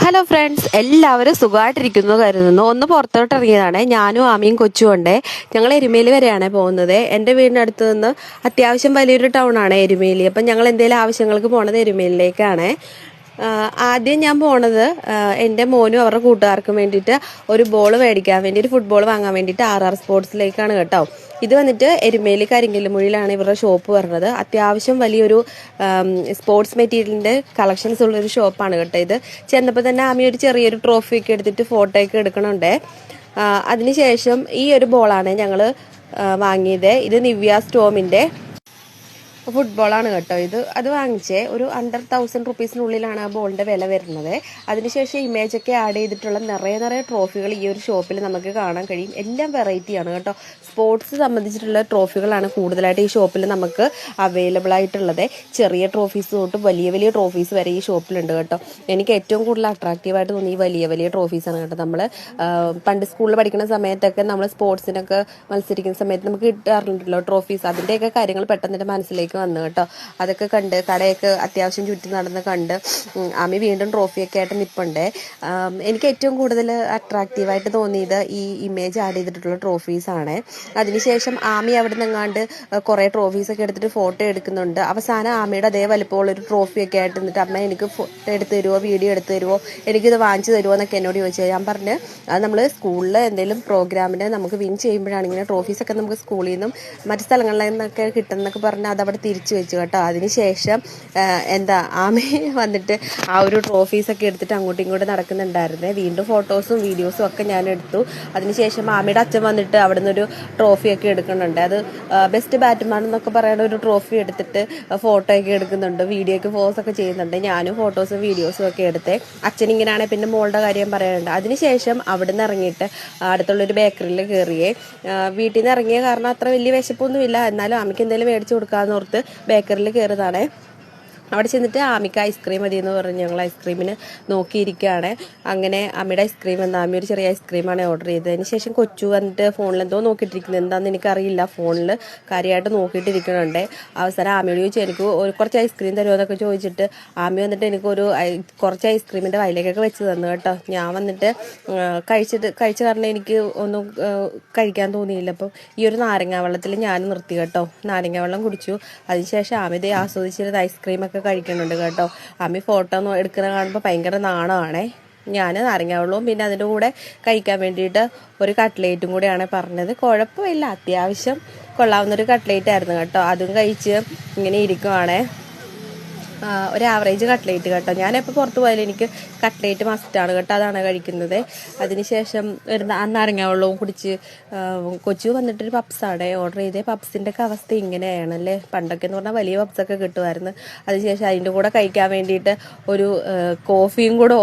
Hello friends, എല്ലാവരും സുഖമായിട്ടിരിക്കുന്നു കരുതുന്നു. ഒന്ന് പുറത്തോട്ട് ഇറങ്ങിയതാണ്. ഞാനും ആമിയും കൊച്ചും ഉണ്ട്. ഞങ്ങൾ എരുമേലി വരെയാണ് പോകുന്നത്. എൻ്റെ വീടിനടുത്ത് നിന്ന് അത്യാവശ്യം വലിയൊരു ടൗൺ ആണ് എരുമേലി. അപ്പം ഞങ്ങൾ എന്തെങ്കിലും ആവശ്യങ്ങൾക്ക് പോണത് എരുമേലിയിലേക്കാണ്. ആദ്യം ഞാൻ പോണത് എൻ്റെ മോനും അവരുടെ കൂട്ടുകാർക്കും വേണ്ടിയിട്ട് ഒരു ബോൾ മേടിക്കാൻ വേണ്ടി, ഒരു ഫുട്ബോൾ വാങ്ങാൻ വേണ്ടിയിട്ട് RR സ്പോർട്സിലേക്കാണ് കേട്ടോ. ഇത് വന്നിട്ട് എരുമേലി കരിങ്കല്ലുമുഴിയിലാണ് ഇവരുടെ ഷോപ്പ് വരുന്നത്. അത്യാവശ്യം വലിയൊരു സ്പോർട്സ് മെറ്റീരിയലിൻ്റെ കളക്ഷൻസ് ഉള്ളൊരു ഷോപ്പാണ് കേട്ടോ. ഇത് ചെന്നപ്പോൾ തന്നെ ആമി ഒരു ചെറിയൊരു ട്രോഫി ഒക്കെ എടുത്തിട്ട് ഫോട്ടോ ഒക്കെ എടുക്കണുണ്ട്. അതിനുശേഷം ഈ ഒരു ബോളാണ് ഞങ്ങൾ വാങ്ങിയത്. ഇത് നിവ്യ സ്റ്റോമിൻ്റെ ഫുട്ബോളാണ് കേട്ടോ. അത് വാങ്ങിച്ചേ ഒരു അണ്ടർ 1000 റുപ്പീസിനുള്ളിലാണ് ആ ബോളിൻ്റെ വില വരുന്നത്. അതിനുശേഷം ഇമേജൊക്കെ ആഡ് ചെയ്തിട്ടുള്ള നിറയെ ട്രോഫികൾ ഈ ഒരു ഷോപ്പിൽ നമുക്ക് കാണാൻ കഴിയും. എല്ലാം വെറൈറ്റിയാണ് കേട്ടോ. സ്പോർട്സ് സംബന്ധിച്ചിട്ടുള്ള ട്രോഫികളാണ് കൂടുതലായിട്ട് ഈ ഷോപ്പിൽ നമുക്ക് അവൈലബിൾ ആയിട്ടുള്ളത്. ചെറിയ ട്രോഫീസ് തൊട്ട് വലിയ ട്രോഫീസ് വരെ ഈ ഷോപ്പിലുണ്ട് കേട്ടോ. എനിക്ക് ഏറ്റവും കൂടുതൽ അട്രാക്റ്റീവായിട്ട് തോന്നി ഈ വലിയ ട്രോഫീസാണ് കേട്ടോ. നമ്മൾ പണ്ട് സ്കൂളിൽ പഠിക്കുന്ന സമയത്തൊക്കെ നമ്മൾ സ്പോർട്സിനൊക്കെ മത്സരിക്കുന്ന സമയത്ത് നമുക്ക് കിട്ടാറുണ്ടല്ലോ ട്രോഫീസ്. അതിൻ്റെയൊക്കെ കാര്യങ്ങൾ പെട്ടെന്ന് എൻ്റെ മനസ്സിലേക്ക് വന്നു കേട്ടോ. അതൊക്കെ കണ്ട് കടയൊക്കെ അത്യാവശ്യം ചുറ്റി നടന്ന് കണ്ട് ആമി വീണ്ടും ട്രോഫിയൊക്കെ ആയിട്ട് നിൽപ്പുണ്ട്. എനിക്ക് ഏറ്റവും കൂടുതൽ അട്രാക്റ്റീവായിട്ട് തോന്നിയത് ഈ ഇമേജ് ആഡ് ചെയ്തിട്ടുള്ള ട്രോഫീസാണ്. അതിനുശേഷം ആമി അവിടെ നിന്നെങ്ങാണ്ട് കുറേ ട്രോഫീസൊക്കെ എടുത്തിട്ട് ഫോട്ടോ എടുക്കുന്നുണ്ട്. അവസാനം ആമിയുടെ അതേ വലിപ്പമുള്ളൊരു ട്രോഫിയൊക്കെ ആയിട്ട് നിന്നിട്ട് അമ്മ എനിക്ക് ഫോട്ടോ എടുത്ത് തരുമോ, വീഡിയോ എടുത്ത് തരുമോ, എനിക്കിത് വാങ്ങിച്ചു തരുമോ എന്നൊക്കെ എന്നോട് ചോദിച്ചു. ഞാൻ പറഞ്ഞ് അത് നമ്മൾ സ്കൂളിൽ എന്തെങ്കിലും പ്രോഗ്രാമിന് നമുക്ക് വിൻ ചെയ്യുമ്പോഴാണ് ഇങ്ങനെ ട്രോഫീസൊക്കെ നമുക്ക് സ്കൂളിൽ നിന്നും മറ്റു സ്ഥലങ്ങളിൽ നിന്നൊക്കെ കിട്ടുന്നൊക്കെ പറഞ്ഞ് അതവിടെ തിരിച്ചു വെച്ചു കേട്ടോ. അതിനുശേഷം ആമി വന്നിട്ട് ആ ഒരു ട്രോഫീസൊക്കെ എടുത്തിട്ട് അങ്ങോട്ടും ഇങ്ങോട്ടും നടക്കുന്നുണ്ടായിരുന്നേ. വീണ്ടും ഫോട്ടോസും വീഡിയോസും ഒക്കെ ഞാൻ എടുത്തു. അതിനുശേഷം ആമിയുടെ അച്ഛൻ വന്നിട്ട് അവിടെ നിന്നൊരു ട്രോഫിയൊക്കെ എടുക്കുന്നുണ്ട്. അത് ബെസ്റ്റ് ബാറ്റ്മാൻ എന്നൊക്കെ പറയുന്ന ഒരു ട്രോഫി എടുത്തിട്ട് ഫോട്ടോ ഒക്കെ എടുക്കുന്നുണ്ട്, വീഡിയോക്ക് പോസൊക്കെ ചെയ്യുന്നുണ്ട്. ഞാനും ഫോട്ടോസും വീഡിയോസും ഒക്കെ എടുത്തേ. അച്ഛനിങ്ങനെയാണെങ്കിൽ പിന്നെ മോളുടെ കാര്യം പറയാനുണ്ട്. അതിനുശേഷം അവിടെ നിന്ന് ഇറങ്ങിയിട്ട് അടുത്തുള്ളൊരു ബേക്കറിയിൽ കയറിയേ. വീട്ടിൽ നിന്ന് ഇറങ്ങിയ കാരണം അത്ര വലിയ വിശപ്പൊന്നുമില്ല, എന്നാലും ആമിക്ക് എന്തെങ്കിലും മേടിച്ച് കൊടുക്കാമെന്ന് ഓർത്ത് ബേക്കറിയിൽ കയറിയതാണ്. അവിടെ ചെന്നിട്ട് ആമിക്ക് ഐസ്ക്രീം മതി എന്ന് പറഞ്ഞ് ഞങ്ങൾ ഐസ്ക്രീമിന് നോക്കിയിരിക്കുകയാണ്. അങ്ങനെ അമ്മയുടെ ഐസ്ക്രീം വന്ന് ആമി ഒരു ചെറിയ ഐസ്ക്രീമാണ് ഓർഡർ ചെയ്തത്. അതിന് ശേഷം കൊച്ചു വന്നിട്ട് ഫോണിൽ എന്തോ നോക്കിയിട്ടിരിക്കുന്നത്, എന്താണെന്ന് എനിക്കറിയില്ല, ഫോണിൽ കാര്യമായിട്ട് നോക്കിയിട്ടിരിക്കുന്നുണ്ട്. അവസാനം ആമിയോട് ചോദിച്ചു എനിക്ക് കുറച്ച് ഐസ്ക്രീം തരുമോ എന്നൊക്കെ ചോദിച്ചിട്ട് ആമി വന്നിട്ട് എനിക്കൊരു കുറച്ച് ഐസ്ക്രീമിൻ്റെ വയലേക്കൊക്കെ വെച്ച് തന്നു കേട്ടോ. ഞാൻ വന്നിട്ട് കഴിച്ച കാരണം എനിക്ക് ഒന്നും കഴിക്കാൻ തോന്നിയില്ല. അപ്പം ഈ ഒരു നാരങ്ങ വെള്ളത്തിൽ ഞാൻ നിർത്തി കേട്ടോ. നാരങ്ങ വെള്ളം കുടിച്ചു. അതിനുശേഷം ആമി ഇതേ ആസ്വദിച്ചിരുന്ന ഐസ്ക്രീമൊക്കെ കഴിക്കുന്നുണ്ട് കേട്ടോ. ആമി ഫോട്ടോ എടുക്കുന്ന കാണുമ്പോൾ ഭയങ്കര നാണമാണേ. ഞാൻ നാരങ്ങ വെള്ളവും പിന്നെ അതിൻ്റെ കൂടെ കഴിക്കാൻ വേണ്ടിയിട്ട് ഒരു കട്ട്ലേറ്റും കൂടെയാണ് പറഞ്ഞത്. കുഴപ്പമില്ല, അത്യാവശ്യം കൊള്ളാവുന്നൊരു കട്ട്ലേറ്റ് ആയിരുന്നു കേട്ടോ. അതും കഴിച്ച് ഇങ്ങനെ ഇരിക്കുവാണേ. ഒരു ആവറേജ് കട്ട്ലേറ്റ് കേട്ടോ. ഞാനെപ്പോൾ പുറത്ത് പോയാലും എനിക്ക് കട്ട്ലേറ്റ് മസ്റ്റാണ് കേട്ടോ, അതാണ് കഴിക്കുന്നത്. അതിനുശേഷം ഒരു നാരങ്ങ വെള്ളവും കുടിച്ച് കൊച്ചു വന്നിട്ടൊരു പപ്സാണ് ഓർഡർ ചെയ്തത്. പപ്സിൻ്റെ ഒക്കെ അവസ്ഥ ഇങ്ങനെയാണല്ലേ. പണ്ടൊക്കെ എന്ന് പറഞ്ഞാൽ വലിയ പപ്സൊക്കെ കിട്ടുമായിരുന്നു. അതിനുശേഷം അതിൻ്റെ കൂടെ കഴിക്കാൻ വേണ്ടിയിട്ട് ഒരു കോഫിയും കൂടെ